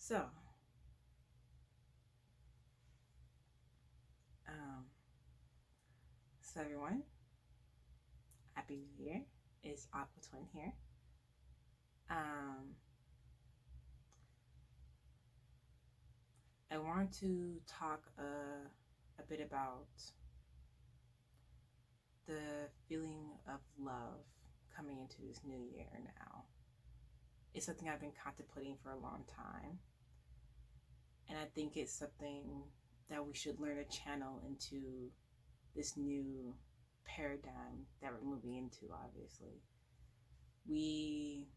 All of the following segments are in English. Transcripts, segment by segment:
So, um, so everyone, Happy New Year. It's Aqua Twin here. Um, I want to talk a bit about the feeling of love coming into this new year now. It's something I've been contemplating for a long time, and I think it's something that we should learn to channel into this new paradigm that we're moving into. Obviously, we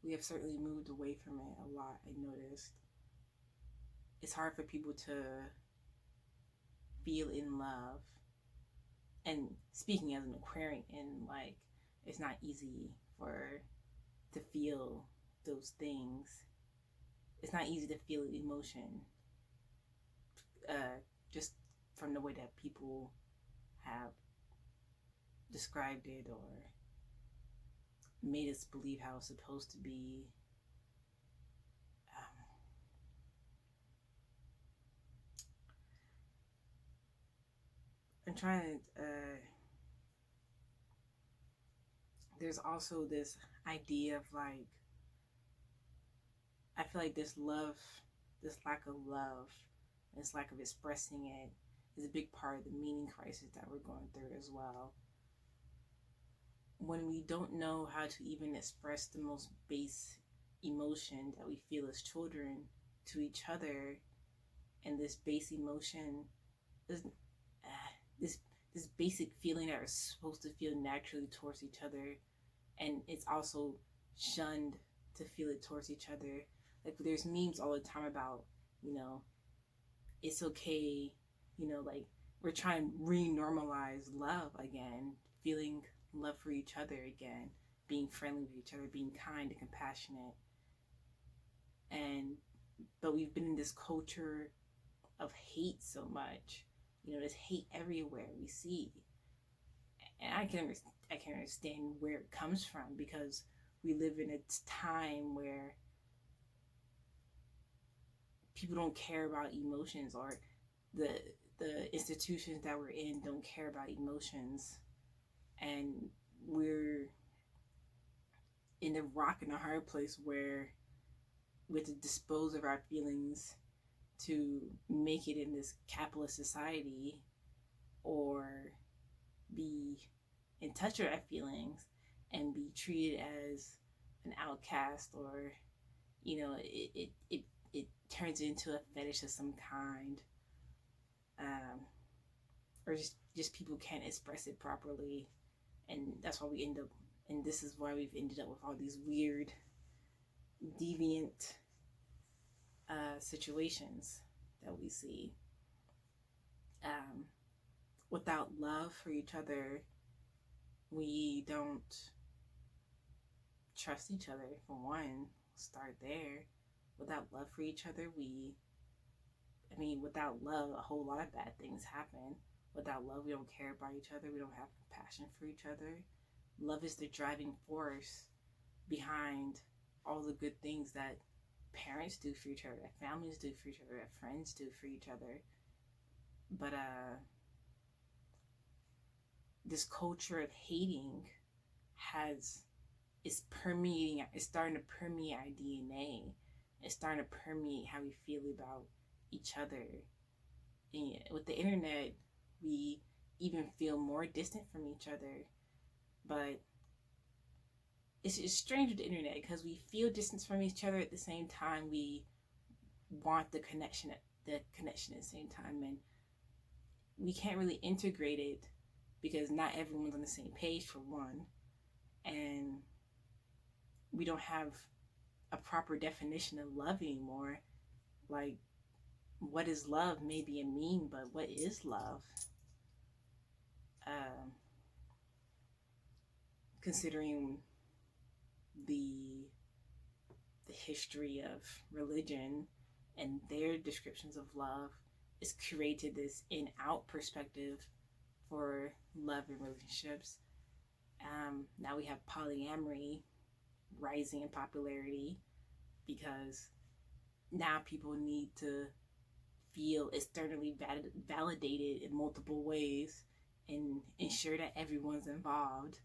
we have certainly moved away from it a lot. I noticed it's hard for people to feel in love. And speaking as an Aquarian, like it's not easy for to feel those things. It's not easy to feel emotion, just from the way that people have described it or made us believe how it's supposed to be. Um, I'm trying to. There's also this idea of like, I feel like this love, this lack of love, this lack of expressing it is a big part of the meaning crisis that we're going through as well. When we don't know how to even express the most base emotion that we feel as children to each other, and this base emotion is this this basic feeling that we're supposed to feel naturally towards each other, and it's also shunned to feel it towards each other. Like there's memes all the time about, you know, it's okay, like we're trying to re-normalize love again, feeling love for each other again, being friendly with each other, being kind and compassionate. And but we've been in this culture of hate so much. There's hate everywhere we see. And I can understand where it comes from, because we live in a time where people don't care about emotions, or the the institutions that we're in don't care about emotions, and we're in a rock and a hard place where we have to dispose of our feelings to make it in this capitalist society, or be in touch with our feelings and be treated as an outcast, or it turns into a fetish of some kind, um, or just people can't express it properly, and that's why we end up, and this is why we've ended up with all these weird, deviant situations that we see. Um, Without love for each other, we don't trust each other. For one, start there. Without love for each other, without love, a whole lot of bad things happen. Without love, we don't care about each other. We don't have compassion for each other. Love is the driving force behind all the good things that parents do for each other, that families do for each other, that friends do for each other. But this culture of hating has it's starting to permeate our DNA. It's starting to permeate how we feel about each other. And with the internet, we even feel more distant from each other. But it's strange with the internet, because we feel distance from each other at the same time we want the connection at the same time, and we can't really integrate it because not everyone's on the same page, for one, and we don't have a proper definition of love anymore. Like, what is love? Maybe a meme, but what is love? Um, Considering the the history of religion and their descriptions of love, it's created this in-out perspective for love and relationships. Now we have polyamory rising in popularity because now people need to feel externally validated in multiple ways and ensure that everyone's involved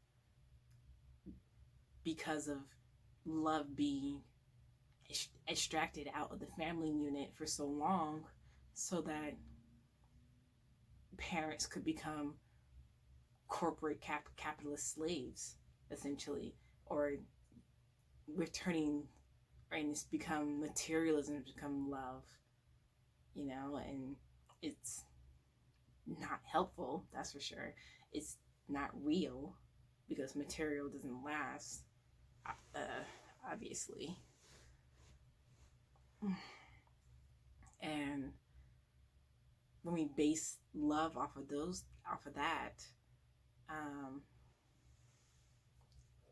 because of love being extracted out of the family unit for so long, so that parents could become corporate capitalist slaves, essentially, or we're turning, and it's become materialism, it's become love, and it's not helpful, that's for sure. It's not real because material doesn't last, obviously. And when we base love off of that,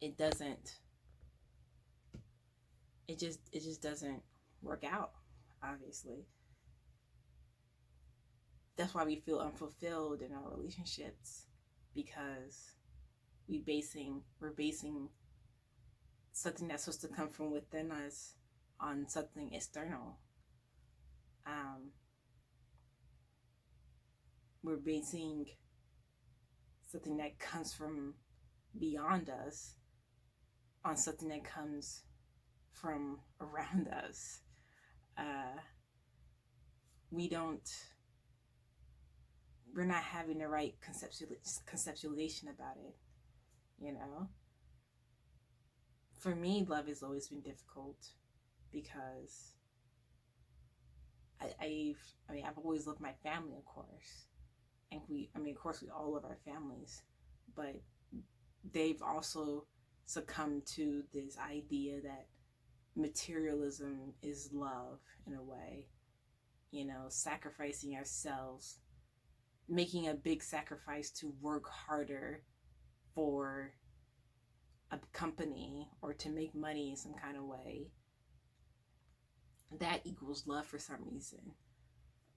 it doesn't, it just doesn't work out, obviously. That's why we feel unfulfilled in our relationships, because we're basing something that's supposed to come from within us on something external. We're basing something that comes from beyond us on something that comes from around us. We're not having the right conceptualization about it, For me, love has always been difficult because I've always loved my family, of course. And of course, we all love our families, but they've also succumbed to this idea that materialism is love in a way, sacrificing ourselves, making a big sacrifice to work harder for a company or to make money in some kind of way. That equals love for some reason.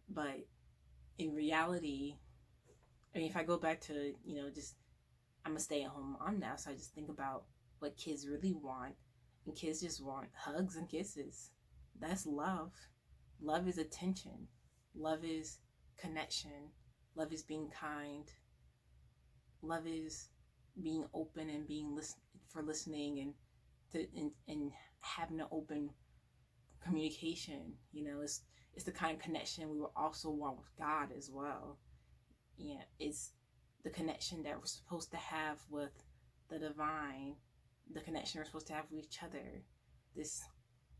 But in reality, if I go back to, I'm a stay-at-home mom now, so I just think about what kids really want, and kids just want hugs and kisses. That's love. Love is attention. Love is connection. Love is being kind. Love is being open and being listening and having an open communication. It's the kind of connection we will also want with God as well. It's the connection that we're supposed to have with the divine, the connection we're supposed to have with each other. This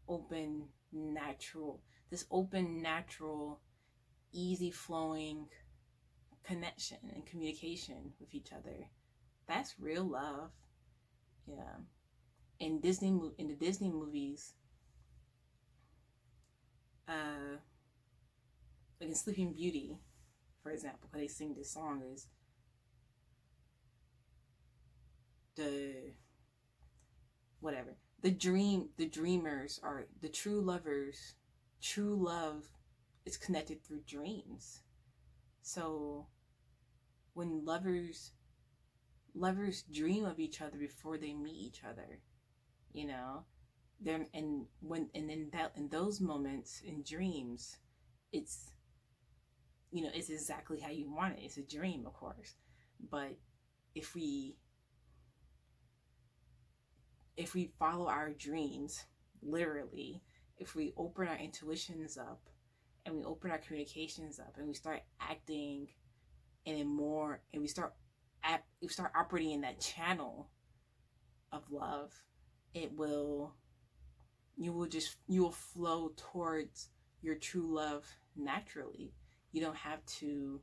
open, natural, easy flowing connection and communication with each other. That's real love. Yeah. In the Disney movies, like in Sleeping Beauty, for example, because they sing this song, is the dreamers are the true lovers. True love is connected through dreams. So when lovers dream of each other before they meet each other, in those moments in dreams, it's it's exactly how you want it. It's a dream, of course. But if we follow our dreams, literally, if we open our intuitions up and we open our communications up and we start acting and we start operating in that channel of love, you will flow towards your true love naturally. You don't have to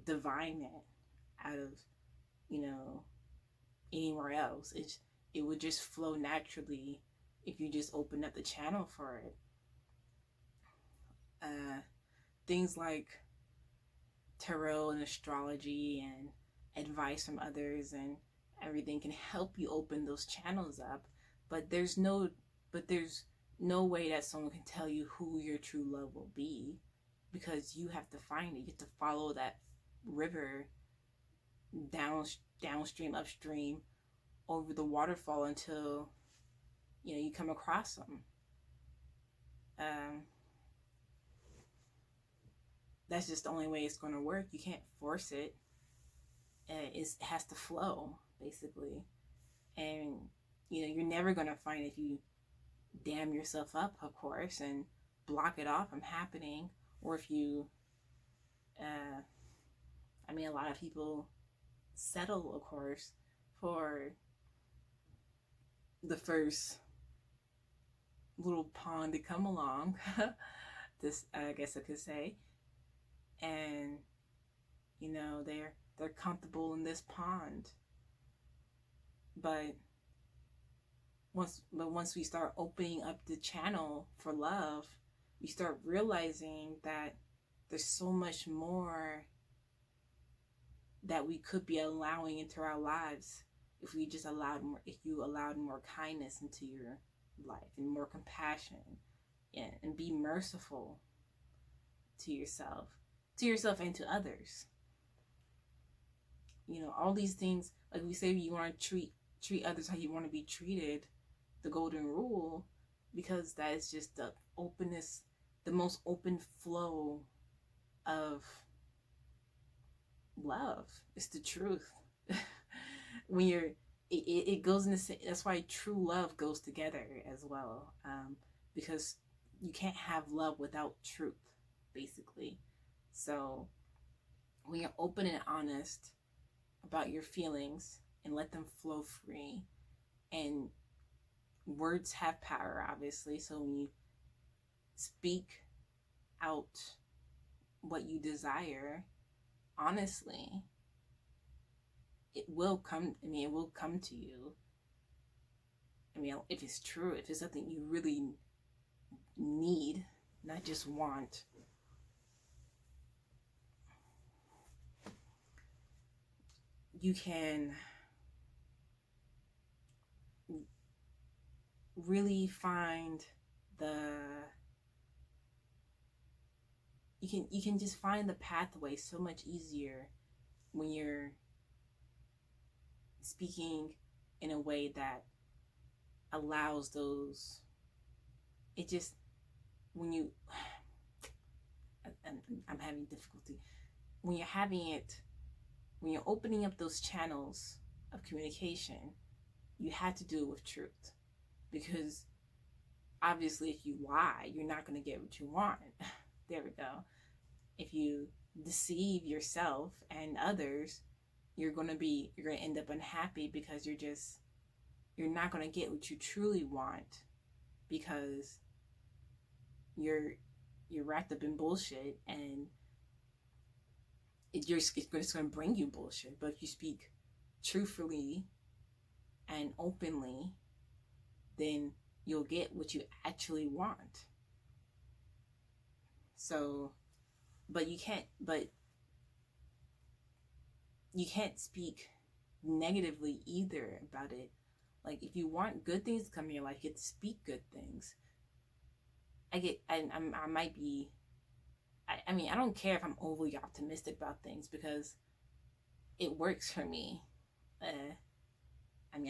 divine it out of anywhere else. It would just flow naturally if you just open up the channel for it. Things like tarot and astrology and advice from others and everything can help you open those channels up, but there's no way that someone can tell you who your true love will be, because you have to find it. You have to follow that river downstream, upstream, over the waterfall until you come across them. um, that's just the only way it's going to work. You can't force it. It has to flow, basically. And, you're never going to find, if you dam yourself up, of course, and block it off from happening, or if you, a lot of people settle, of course, for the first little pond to come along. This, I guess I could say, and they're comfortable in this pond. But once we start opening up the channel for love, we start realizing that there's so much more that we could be allowing into our lives if you allowed more kindness into your life, and more compassion, and be merciful to yourself and to others. All these things, like we say, you want to treat others how you want to be treated, the golden rule, because that is just the openness, the most open flow of love. It's the truth. When it goes in the, that's why true love goes together as well, because you can't have love without truth, basically. So when you're open and honest about your feelings and let them flow free, and words have power, obviously, so when you speak out what you desire honestly, it will come to you. If it's true, if it's something you really need, not just want. You can really find you can just find the pathway so much easier when you're speaking in a way that allows those. It just, when you, I'm having difficulty, when you're opening up those channels of communication, you have to do it with truth, because obviously if you lie, you're not going to get what you want. There we go. If you deceive yourself and others, you're going to end up unhappy, because you're not going to get what you truly want, because you're wrapped up in bullshit, and it's going to bring you bullshit. But if you speak truthfully and openly, then you'll get what you actually want. So, but you can't speak negatively either about it. Like, if you want good things to come in your life, you have to speak good things. I don't care if I'm overly optimistic about things, because it works for me. I'm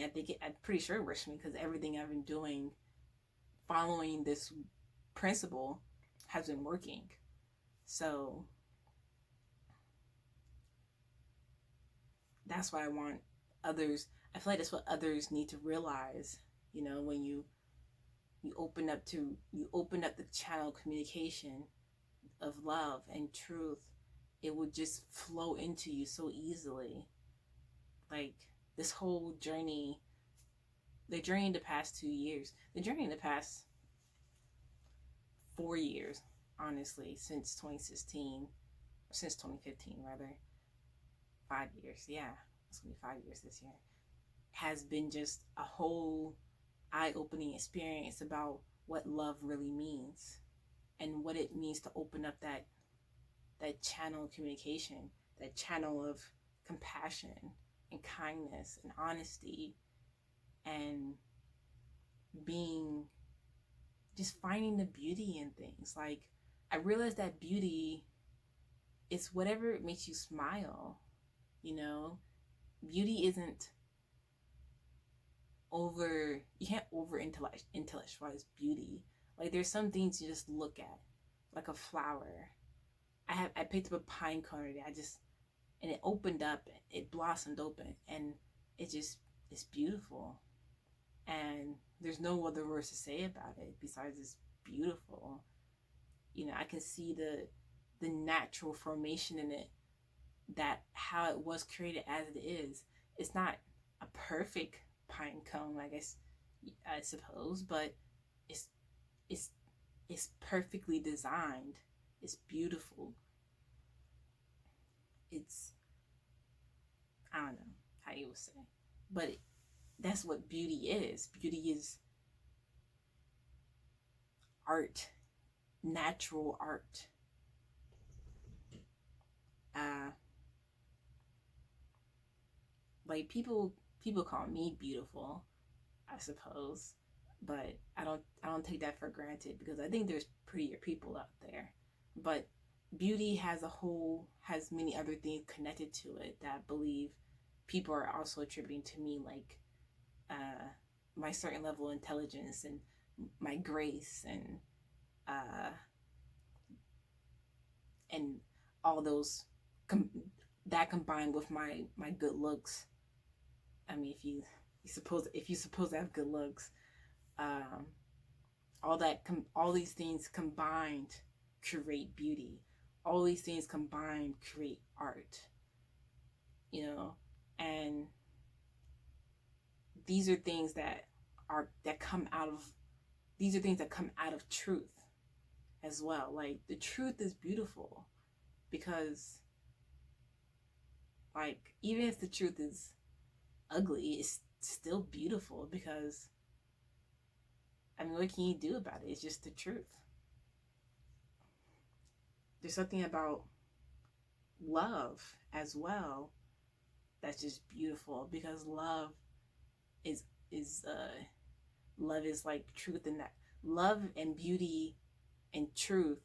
pretty sure it works for me, because everything I've been doing, following this principle, has been working. So that's why I want others. I feel like that's what others need to realize. When you open up the channel of communication of love and truth, it would just flow into you so easily. Like, this whole journey, the journey in the past 2 years, the journey in the past 4 years, honestly, since 2016, or since 2015 rather, 5 years, yeah, it's gonna be 5 years this year, has been just a whole eye-opening experience about what love really means, and what it means to open up that channel of communication, that channel of compassion and kindness and honesty, and just finding the beauty in things. Like, I realized that beauty is whatever makes you smile. Beauty isn't you can't over intellectualize beauty. Like there's some things you just look at, like a flower. I picked up a pine cone today. And it opened up, it blossomed open, and it's beautiful. And there's no other words to say about it besides it's beautiful. You know, I can see the natural formation in it, that how it was created as it is. It's not a perfect pine cone, I suppose, but it's it's it's perfectly designed. It's beautiful. It's, I don't know how you would say, but that's what beauty is. Beauty is art, natural art. Uh, like people call me beautiful, I suppose, but I don't take that for granted because I think there's prettier people out there. But beauty has many other things connected to it that I believe people are also attributing to me, like uh, my certain level of intelligence and my grace uh, and all those com- that combined with my good looks. I mean, if you suppose I have good looks, um, all these things combined create beauty. All these things combined create art. You know, and these are things that come out of these are things that come out of truth as well. Like the truth is beautiful because, like, even if the truth is ugly, it's still beautiful because, I mean, what can you do about it? It's just the truth. There's something about love as well that's just beautiful because is is love is like truth, and that love and beauty and truth,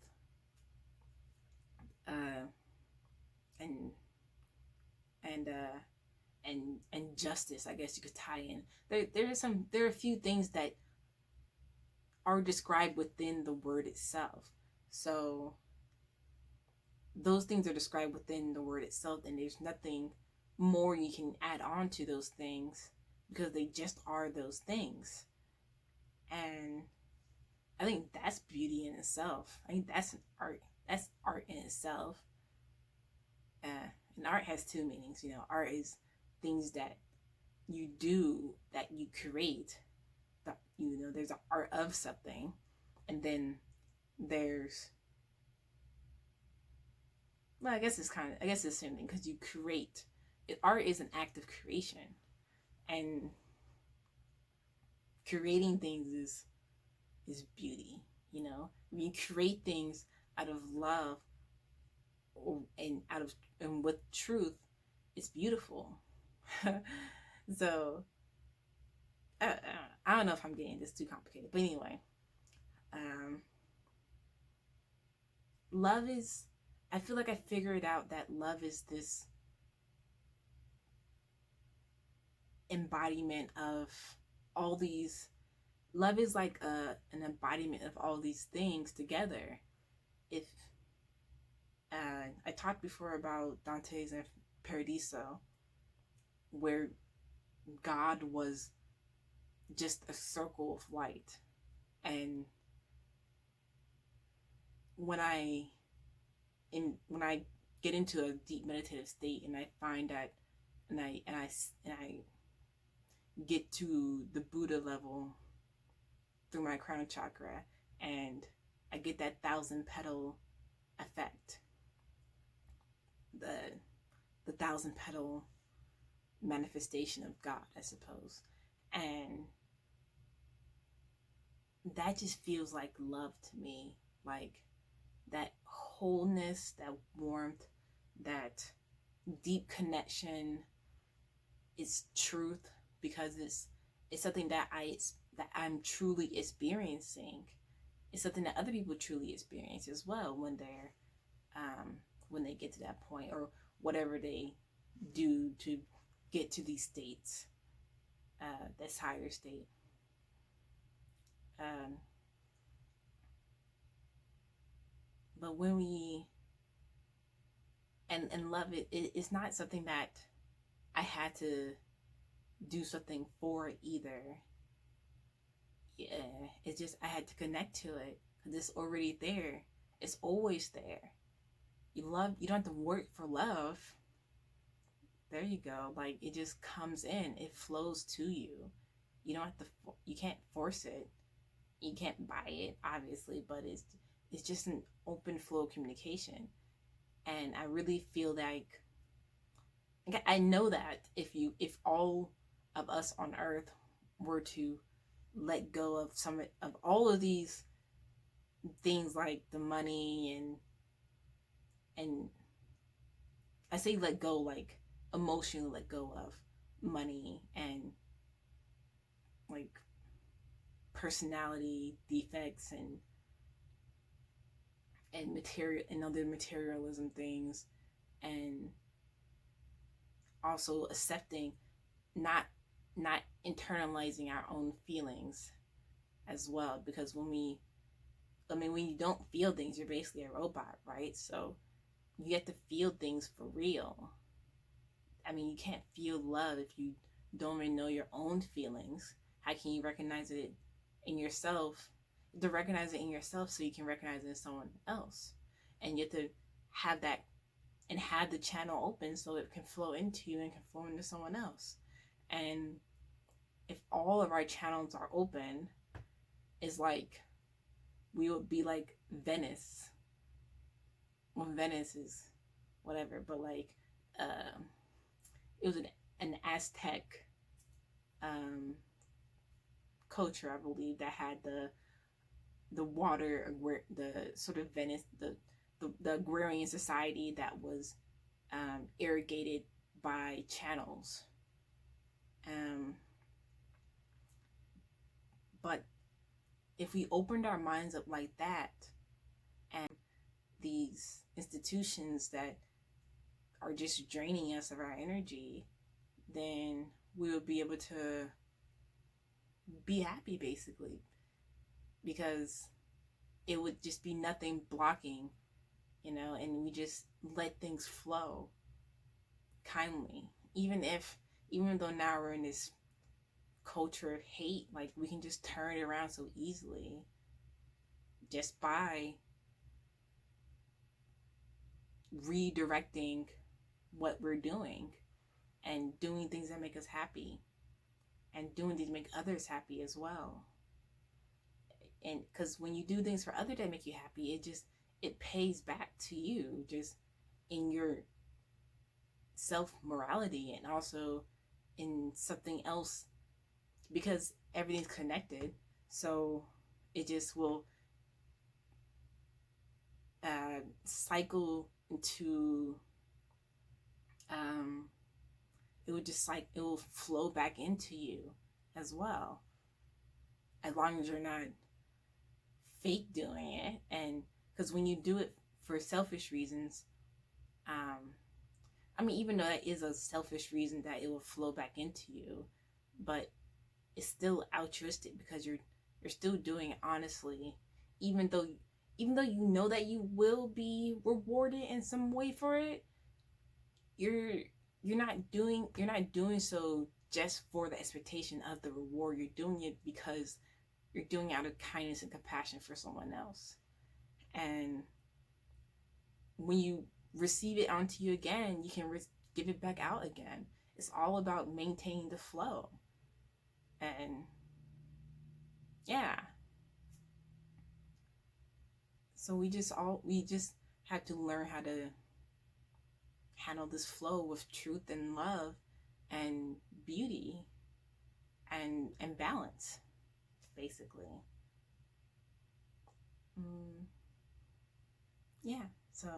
uh and and uh and justice, I guess you could tie in. There are a few things that are described within the word itself. So those things are described within the word itself, and there's nothing more you can add on to those things because they just are those things. And I think that's beauty in itself. I think that's an art. That's art in itself. And art has two meanings. You know, art is things that you do, that you create. That, you know, there's an art of something, and then there's, well, I guess it's the same thing because you create. Art is an act of creation, and creating things is beauty. You know, when you create things out of love, and with truth, it's beautiful. So I don't know if I'm getting this too complicated, but anyway, um, love is. I feel like I figured out that love is this embodiment of all these. Love is like an embodiment of all these things together. If I talked before about Dante's Paradiso, where God was just a circle of light, and when I when I get into a deep meditative state and I find that, and I get to the Buddha level through my crown chakra, and I get that thousand petal effect, the thousand petal manifestation of God, I suppose. And that just feels like love to me. Like that wholeness, that warmth, that deep connection is truth, because it's something that I'm truly experiencing. It's something that other people truly experience as well when they get to that point, or whatever they do to get to these states, this higher state. Um, but when we and love it's not something that I had to do something for either. Yeah, it's just I had to connect to it because it's already there. It's always there. You don't have to work for love. There you go. Like, it just comes in, it flows to you. You don't have to, you can't force it. You can't buy it, obviously, but it's just an open flow of communication. And I really feel like I know that if all of us on earth were to let go of some of all of these things, like the money and I say let go, like emotionally let go of money and like personality defects and material and other materialism things, and also accepting, not not internalizing our own feelings as well, because when you don't feel things, you're basically a robot, right? So you have to feel things for real. I mean, you can't feel love if you don't even know your own feelings. How can you recognize it in yourself? To recognize it in yourself so you can recognize it in someone else. And you have to have that and have the channel open so it can flow into you and can flow into someone else. And if all of our channels are open, it's like we would be like Venice. Well, Venice is whatever, but like it was an Aztec um, culture, I believe, that had the water, the sort of Venice, the agrarian society that was irrigated by channels. But if we opened our minds up like that, and these institutions that are just draining us of our energy, then we would be able to be happy, basically, because it would just be nothing blocking, and we just let things flow kindly. Even though now we're in this culture of hate, like, we can just turn it around so easily just by redirecting what we're doing and doing things that make us happy and doing things that make others happy as well. And because when you do things for others that make you happy, it pays back to you, just in your self morality and also in something else, because everything's connected. So it just will cycle into it will flow back into you as well, as long as you're not fake doing it. And because when you do it for selfish reasons, I mean, even though that is a selfish reason that it will flow back into you, but it's still altruistic because you're still doing it honestly, even though you know that you will be rewarded in some way for it. You're not doing so just for the expectation of the reward. You're doing it because you're doing it out of kindness and compassion for someone else. And when you receive it onto you again, you can give it back out again. It's all about maintaining the flow. And yeah, so we just have to learn how to handle this flow with truth and love and beauty and balance, basically. Yeah, so